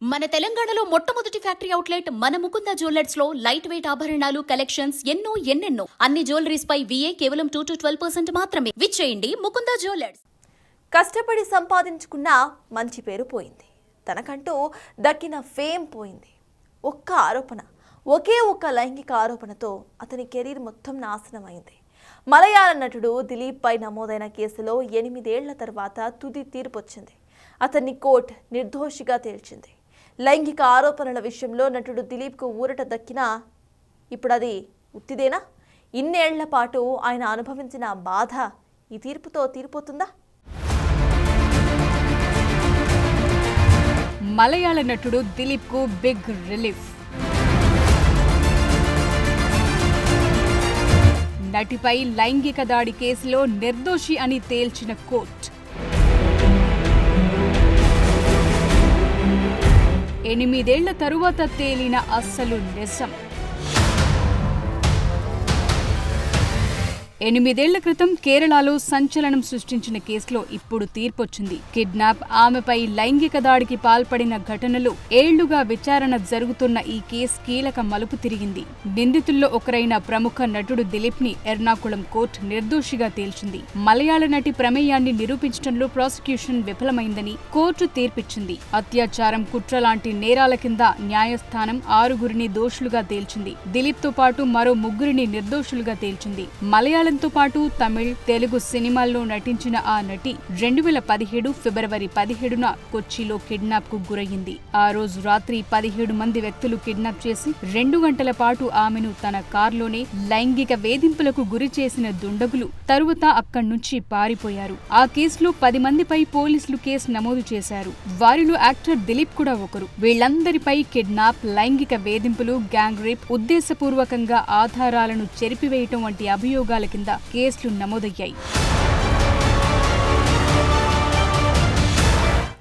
మన తెలంగాణలో మొట్టమొదటి ఫ్యాక్టరీ అవుట్లెట్ మన ముకుంద జ్యువెలర్స్ లో లైట్ వెయిట్ ఆభరణాలు కలెక్షన్స్ ఎన్నెన్నో అన్ని జ్యువెలరీస్ పై VA కేవలం 2 to 12% మాత్రమే. విచ్చేయండి ముకుంద జ్యువెలర్స్. కష్టపడి సంపాదించుకున్న మంచి పేరు పోయింది. తనకంటూ దక్కిన ఫేమ్ పోయింది. ఒకే ఒక్క లైంగిక ఆరోపణతో అతని కెరీర్ మొత్తం నాశనమైంది. మలయాళ నటుడు దిలీప్ పై నమోదైన కేసులో 8 ఏళ్ల తర్వాత తుది తీర్పు వచ్చింది. అతన్ని కోర్టు నిర్దోషిగా తేల్చింది. లైంగిక ఆరోపణల విషయంలో నటుడు దిలీప్కు ఊరట దక్కినా ఇప్పుడు అది ఉత్తిదేనా? ఇన్నేళ్ల పాటు ఆయన అనుభవించిన బాధ ఈ తీర్పుతో తీరిపోతుందా? మలయాళ నటుడు దిలీప్కు బిగ్ రిలీఫ్. నటిపై లైంగిక దాడి కేసులో నిర్దోషి అని తేల్చిన కోర్టు 8 ఏళ్ల తరువాత తేలిన అస్సలు నిజం. 8 ఏళ్ల క్రితం కేరళలో సంచలనం సృష్టించిన కేసులో ఇప్పుడు తీర్పొచ్చింది. కిడ్నాప్, ఆమెపై లైంగిక దాడికి పాల్పడిన ఘటనలు ఏళ్లుగా విచారణ జరుగుతున్న ఈ కేసు కీలక మలుపు తిరిగింది. నిందితుల్లో ఒకరైన ప్రముఖ నటుడు దిలీప్ ని ఎర్నాకుళం కోర్టు నిర్దోషిగా తేల్చింది. మలయాళ నటి ప్రమేయాన్ని నిరూపించడంలో ప్రాసిక్యూషన్ విఫలమైందని కోర్టు తీర్పిచ్చింది. అత్యాచారం, కుట్ర లాంటి నేరాల కింద న్యాయస్థానం 6గురిని దోషులుగా తేల్చింది. దిలీప్ తో పాటు మరో 3గురిని నిర్దోషులుగా తేల్చింది. మలయాళంతో పాటు తమిళ్, తెలుగు సినిమాల్లో నటించిన ఆ నటి 2017 ఫిబ్రవరి 17న కొచ్చిలో కిడ్నాప్ కు గురయ్యింది. ఆ రోజు రాత్రి 17 మంది వ్యక్తులు కిడ్నాప్ చేసి 2 గంటల పాటు ఆమెను తన కారులోనే లైంగిక వేధింపులకు గురి చేసిన దుండగులు తరువాత అక్కడ్నుంచి పారిపోయారు. ఆ కేసులో 10 మందిపై పోలీసులు కేసు నమోదు చేశారు. వారిలో యాక్టర్ దిలీప్ కూడా ఒకరు. వీళ్లందరిపై కిడ్నాప్, లైంగిక వేధింపులు, గ్యాంగ్ రేప్, ఉద్దేశపూర్వకంగా ఆధారాలను చెరిపివేయటం వంటి అభియోగాల కింద కేసులు నమోదయ్యాయి.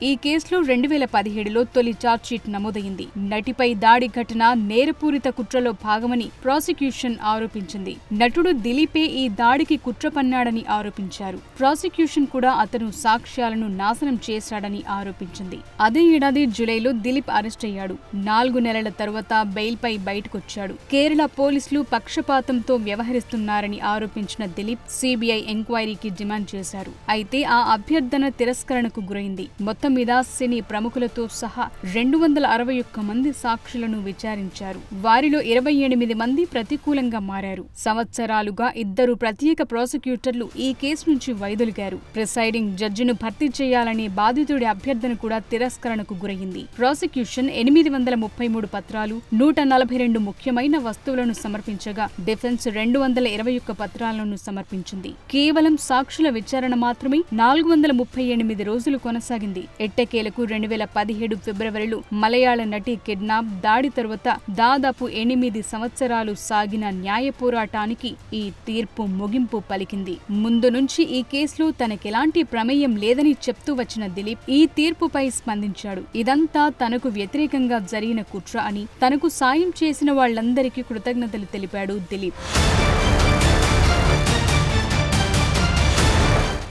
ఈ కేసులో 2017లో తొలి ఛార్జ్షీట్ నమోదైంది. నటిపై దాడి ఘటన నేరపూరిత కుట్రలో భాగమని ప్రాసిక్యూషన్ ఆరోపించింది. నటుడు దిలీపే ఈ దాడికి కుట్ర పన్నాడని ఆరోపించారు. ప్రాసిక్యూషన్ కూడా అతను సాక్ష్యాలను నాశనం చేశాడని ఆరోపించింది. అదే ఏడాది జూలైలో దిలీప్ అరెస్ట్ అయ్యాడు. 4 నెలల తరువాత బెయిల్పై బయటకొచ్చాడు. కేరళ పోలీసులు పక్షపాతంతో వ్యవహరిస్తున్నారని ఆరోపించిన దిలీప్ CBI ఎంక్వైరీకి డిమాండ్ చేశారు. అయితే ఆ అభ్యర్థన తిరస్కరణకు గురైంది. మొత్తం మీద సినీ ప్రముఖులతో సహా 261 మంది సాక్షులను విచారించారు. వారిలో 28 మంది ప్రతికూలంగా మారారు. సంవత్సరాలుగా 2 ప్రత్యేక ప్రాసిక్యూటర్లు ఈ కేసు నుంచి వైదొలిగారు. ప్రిసైడింగ్ జడ్జిను భర్తీ చేయాలనే బాధితుడి అభ్యర్థన కూడా తిరస్కరణకు గురయింది. ప్రాసిక్యూషన్ 833 పత్రాలు, 142 ముఖ్యమైన వస్తువులను సమర్పించగా డిఫెన్స్ 221 పత్రాలను సమర్పించింది. కేవలం సాక్షుల విచారణ మాత్రమే 438 రోజులు కొనసాగింది. ఎట్టకేలకు 2017 ఫిబ్రవరిలో మలయాళ నటి కిడ్నాప్, దాడి తరువాత దాదాపు 8 సంవత్సరాలు సాగిన న్యాయ పోరాటానికి ఈ తీర్పు ముగింపు పలికింది. ముందు నుంచి ఈ కేసులో తనకెలాంటి ప్రమేయం లేదని చెప్తూ వచ్చిన దిలీప్ ఈ తీర్పుపై స్పందించాడు. ఇదంతా తనకు వ్యతిరేకంగా జరిగిన కుట్ర అని, తనకు సాయం చేసిన వాళ్లందరికీ కృతజ్ఞతలు తెలిపాడు దిలీప్.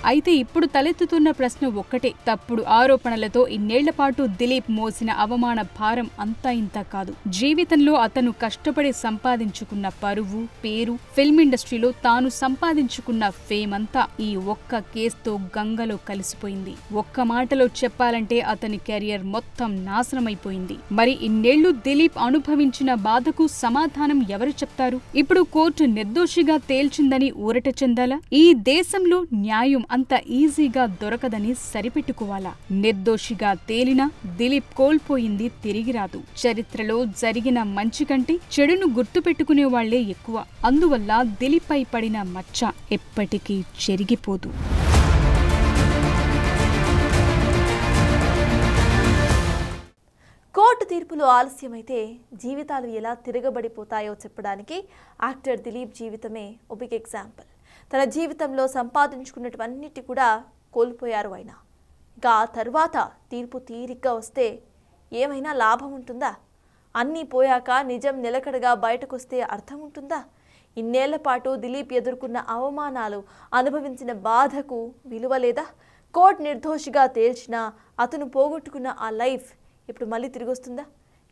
అయితే ఇప్పుడు తలెత్తుతున్న ప్రశ్న ఒక్కటే. తప్పుడు ఆరోపణలతో ఇన్నేళ్ల పాటు దిలీప్ మోసిన అవమాన భారం అంతా ఇంత కాదు. జీవితంలో అతను కష్టపడి సంపాదించుకున్న పరువు, పేరు, ఫిల్మ్ ఇండస్ట్రీలో తాను సంపాదించుకున్న ఫేమ్ అంతా ఈ ఒక్క కేసుతో గంగలో కలిసిపోయింది. ఒక్క మాటలో చెప్పాలంటే అతని కెరియర్ మొత్తం నాశనమైపోయింది. మరి ఇన్నేళ్లు దిలీప్ అనుభవించిన బాధకు సమాధానం ఎవరు చెప్తారు? ఇప్పుడు కోర్టు నిర్దోషిగా తేల్చిందని ఊరట చెందాలా? ఈ దేశంలో న్యాయం అంత ఈజీగా దొరకదని సరిపెట్టుకోవాలా? నిర్దోషిగా తేలినా దిలీప్ కోల్పోయింది తిరిగి రాదు. చరిత్రలో జరిగిన మంచి కంటే చెడును గుర్తుపెట్టుకునే వాళ్లే ఎక్కువ. అందువల్ల దిలీప్ పై పడిన మచ్చ ఎప్పటికీ చెరిగిపోదు. కోర్టు తీర్పులు ఆలస్యమైతే జీవితాలు ఎలా తిరగబడిపోతాయో చెప్పడానికి యాక్టర్ దిలీప్ జీవితమే ఒక బిగ్ ఎగ్జాంపుల్. తన జీవితంలో సంపాదించుకున్నటువన్నిటి కూడా కోల్పోయారు ఆయన. ఇంకా ఆ తర్వాత తీర్పు తీరిగ్గా వస్తే ఏమైనా లాభం ఉంటుందా? అన్నీ పోయాక నిజం నిలకడగా బయటకొస్తే అర్థం ఉంటుందా? ఇన్నేళ్ల పాటు దిలీప్ ఎదుర్కొన్న అవమానాలు, అనుభవించిన బాధకు విలువ లేదా? కోర్టు నిర్దోషిగా తేల్చినా అతను పోగొట్టుకున్న ఆ లైఫ్ ఇప్పుడు మళ్ళీ తిరిగి వస్తుందా?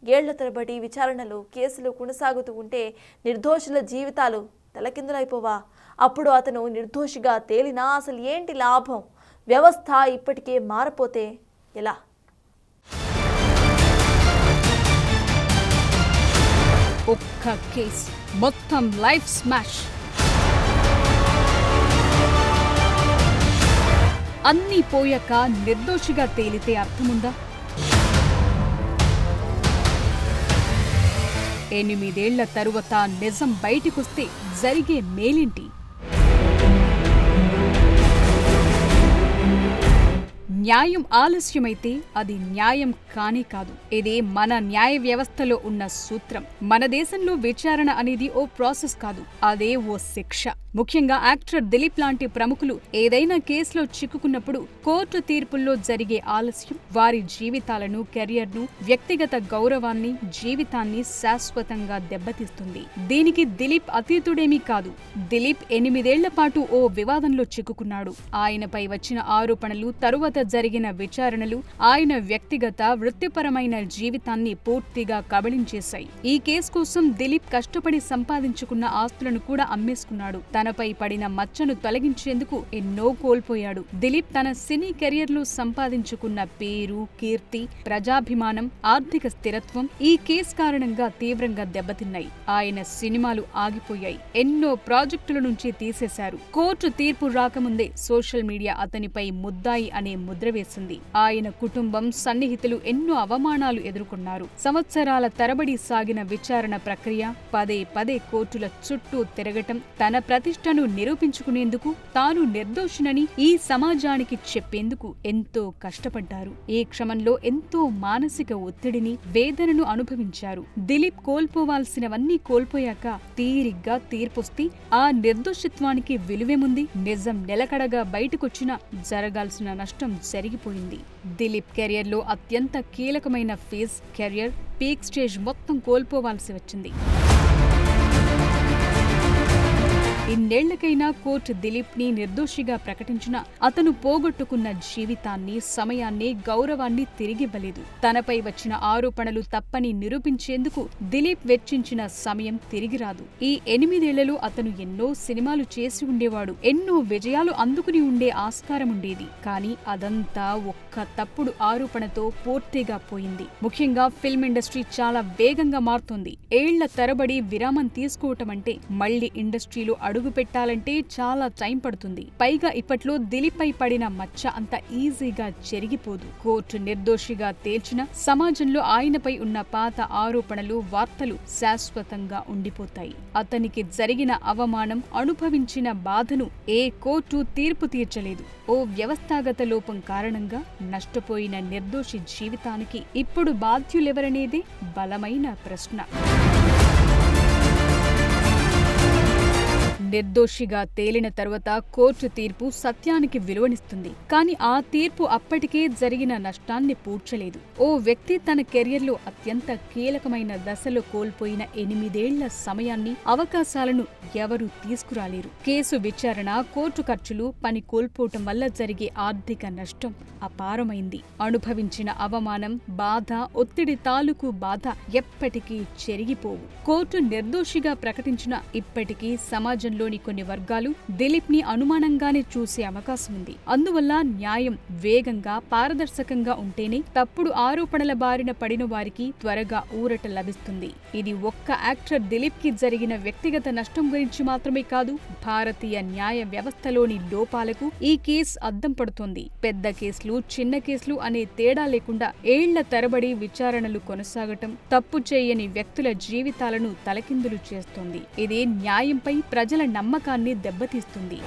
ఏళ్ల తరబడి విచారణలు, కేసులు కొనసాగుతూ ఉంటే నిర్దోషుల జీవితాలు తలకిందులైపోవా? అప్పుడు అతను నిర్దోషిగా తేలినా అసలు ఏంటి లాభం? వ్యవస్థ ఇప్పటికే మారిపోతే ఎలా? ఒక్క కేసు మొత్తం లైఫ్ స్మాష్. అన్నీ పోయాక నిర్దోషిగా తేలితే అర్థముందా? 8 ఏళ్ల తరువాత నిజం బయటికొస్తే జరిగే మేలేంటి? న్యాయం ఆలస్యమైతే అది న్యాయం కానే కాదు. ఇది మన న్యాయ వ్యవస్థలో ఉన్న సూత్రం. మన దేశంలో విచారణ అనేది ఓ ప్రాసెస్ కాదు, అదే ఓ శిక్ష. ముఖ్యంగా యాక్టర్ దిలీప్ లాంటి ప్రముఖులు ఏదైనా కేసులో చిక్కుకున్నప్పుడు కోర్టు తీర్పుల్లో జరిగే ఆలస్యం వారి జీవితాలను, కెరియర్ను, వ్యక్తిగత గౌరవాన్ని, జీవితాన్ని శాశ్వతంగా దెబ్బతీస్తుంది. దీనికి దిలీప్ అతీతుడేమీ కాదు. దిలీప్ 8 ఏళ్ల పాటు ఓ వివాదంలో చిక్కుకున్నాడు. ఆయనపై వచ్చిన ఆరోపణలు, తరువాత జరిగిన విచారణలు ఆయన వ్యక్తిగత, వృత్తిపరమైన జీవితాన్ని పూర్తిగా కబళించేశాయి. ఈ కేసు కోసం దిలీప్ కష్టపడి సంపాదించుకున్న ఆస్తులను కూడా అమ్మేసుకున్నాడు. తనపై పడిన మచ్చను తొలగించేందుకు ఎన్నో కోల్పోయాడు. దిలీప్ తన సినీ కెరియర్లో సంపాదించుకున్న పేరు, కీర్తి, ప్రజాభిమానం, ఆర్థిక స్థిరత్వం ఈ కేసు కారణంగా తీవ్రంగా దెబ్బతిన్నాయి. ఆయన సినిమాలు ఆగిపోయాయి. ఎన్నో ప్రాజెక్టుల నుంచి తీసేశారు. కోర్టు తీర్పు రాకముందే సోషల్ మీడియా అతనిపై ముద్దాయి అనే ముద్ర వేసింది. ఆయన కుటుంబం, సన్నిహితులు ఎన్నో అవమానాలు ఎదుర్కొన్నారు. సంవత్సరాల తరబడి సాగిన విచారణ ప్రక్రియ, పదే పదే కోర్టుల చుట్టూ తిరగటం, తన ప్రతిష్టను నిరూపించుకునేందుకు తాను నిర్దోషినని ఈ సమాజానికి చెప్పేందుకు ఎంతో కష్టపడ్డారు. ఈ క్రమంలో ఎంతో మానసిక ఒత్తిడిని, వేదనను అనుభవించారు. దిలీప్ కోల్పోవాల్సినవన్నీ కోల్పోయాక తీరిగ్గా తీర్పొస్తే ఆ నిర్దోషిత్వానికి విలువేముంది? నిజం నిలకడగా బయటకొచ్చినా జరగాల్సిన నష్టం జరిగిపోయింది. దిలీప్ కెరియర్లో అత్యంత కీలకమైన ఫేజ్, కెరియర్ పీక్ స్టేజ్ మొత్తం కోల్పోవాల్సి వచ్చింది. ఇన్నేళ్లకైనా కోర్టు దిలీప్ ని నిర్దోషిగా ప్రకటించినా అతను పోగొట్టుకున్న జీవితాన్ని, సమయాన్ని, గౌరవాన్ని తిరిగివ్వలేదు. తనపై వచ్చిన ఆరోపణలు తప్పని నిరూపించేందుకు దిలీప్ వెచ్చించిన సమయం తిరిగిరాదు. ఈ 8 ఏళ్లలో అతను ఎన్నో సినిమాలు చేసి ఉండేవాడు. ఎన్నో విజయాలు అందుకుని ఉండే ఆస్కారం ఉండేది. కానీ అదంతా ఒక్క తప్పుడు ఆరోపణతో పూర్తిగా పోయింది. ముఖ్యంగా ఫిల్మ్ ఇండస్ట్రీ చాలా వేగంగా మారుతోంది. ఏళ్ల తరబడి విరామం తీసుకోవటం అంటే మళ్లీ ఇండస్ట్రీలో అడుగు పెట్టాలంటే చాలా టైం పడుతుంది. పైగా ఇప్పట్లో దిలీప్ పై పడిన మచ్చ అంత ఈజీగా చెరిగిపోదు. కోర్టు నిర్దోషిగా తేల్చిన సమాజంలో ఆయనపై ఉన్న పాత ఆరోపణలు, వార్తలు శాశ్వతంగా ఉండిపోతాయి. అతనికి జరిగిన అవమానం, అనుభవించిన బాధను ఏ కోర్టు తీర్పు తీర్చలేదు. ఓ వ్యవస్థాగత లోపం కారణంగా నష్టపోయిన నిర్దోషి జీవితానికి ఇప్పుడు బాధ్యులెవరనేదే బలమైన ప్రశ్న. నిర్దోషిగా తేలిన తరువాత కోర్టు తీర్పు సత్యానికి విలువనిస్తుంది. కానీ ఆ తీర్పు అప్పటికే జరిగిన నష్టాన్ని పూడ్చలేదు. ఓ వ్యక్తి తన కెరియర్లో అత్యంత కీలకమైన దశలో కోల్పోయిన 8 ఏళ్ల సమయాన్ని, అవకాశాలను ఎవరూ తీసుకురాలేరు. కేసు విచారణ, కోర్టు ఖర్చులు, పని కోల్పోవటం వల్ల జరిగే ఆర్థిక నష్టం అపారమైంది. అనుభవించిన అవమానం, బాధ, ఒత్తిడి తాలూకు బాధ ఎప్పటికీ చెరిగిపోవు. కోర్టు నిర్దోషిగా ప్రకటించిన ఇప్పటికీ సమాజంలోని కొన్ని వర్గాలు దిలీప్ ని అనుమానంగానే చూసే అవకాశం ఉంది. అందువల్ల న్యాయం వేగంగా, పారదర్శకంగా ఉంటేనే తప్పుడు ఆరోపణల బారిన పడిన వారికి త్వరగా ఊరట లభిస్తుంది. ఇది ఒక్క యాక్టర్ దిలీప్ కి జరిగిన వ్యక్తిగత నష్టం గురించి మాత్రమే కాదు, భారతీయ న్యాయ వ్యవస్థలోని లోపాలకు ఈ కేసు అద్దం పడుతోంది. పెద్ద కేసులు, చిన్న కేసులు అనే తేడా లేకుండా ఏళ్ల తరబడి విచారణలు కొనసాగటం తప్పు చేయని వ్యక్తుల జీవితాలను తలకిందులు చేస్తోంది. ఇది న్యాయంపై ప్రజల నమ్మకాన్ని దెబ్బతీస్తుంది.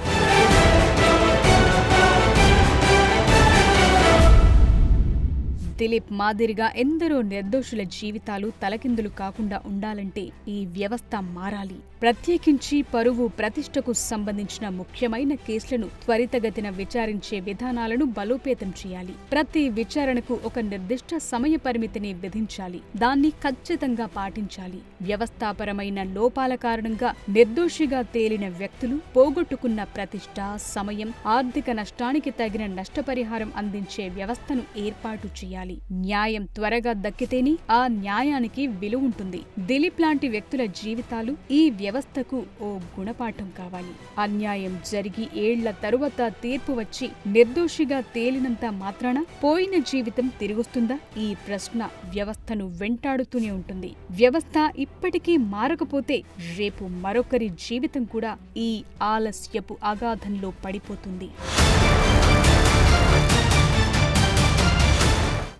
దిలీప్ మాదిరిగా ఎందరో నిర్దోషుల జీవితాలు తలకిందులు కాకుండా ఉండాలంటే ఈ వ్యవస్థ మారాలి. ప్రత్యేకించి పరువు, ప్రతిష్టకు సంబంధించిన ముఖ్యమైన కేసులను త్వరితగతిన విచారించే విధానాలను బలోపేతం చేయాలి. ప్రతి విచారణకు ఒక నిర్దిష్ట సమయ పరిమితిని విధించాలి. దాన్ని ఖచ్చితంగా పాటించాలి. వ్యవస్థాపరమైన లోపాల కారణంగా నిర్దోషిగా తేలిన వ్యక్తులు పోగొట్టుకున్న ప్రతిష్ట, సమయం, ఆర్థిక నష్టానికి తగిన నష్టపరిహారం అందించే వ్యవస్థను ఏర్పాటు చేయాలి. ఉండాలి. న్యాయం త్వరగా దక్కితేనే ఆ న్యాయానికి విలువ ఉంటుంది. దిలీప్ లాంటి వ్యక్తుల జీవితాలు ఈ వ్యవస్థకు ఓ గుణపాఠం కావాలి. అన్యాయం జరిగి ఏళ్ల తరువాత తీర్పు వచ్చి నిర్దోషిగా తేలినంత మాత్రాన పోయిన జీవితం తిరిగొస్తుందా? ఈ ప్రశ్న వ్యవస్థను వెంటాడుతూనే ఉంటుంది. వ్యవస్థ ఇప్పటికీ మారకపోతే రేపు మరొకరి జీవితం కూడా ఈ ఆలస్యపు అగాధంలో పడిపోతుంది.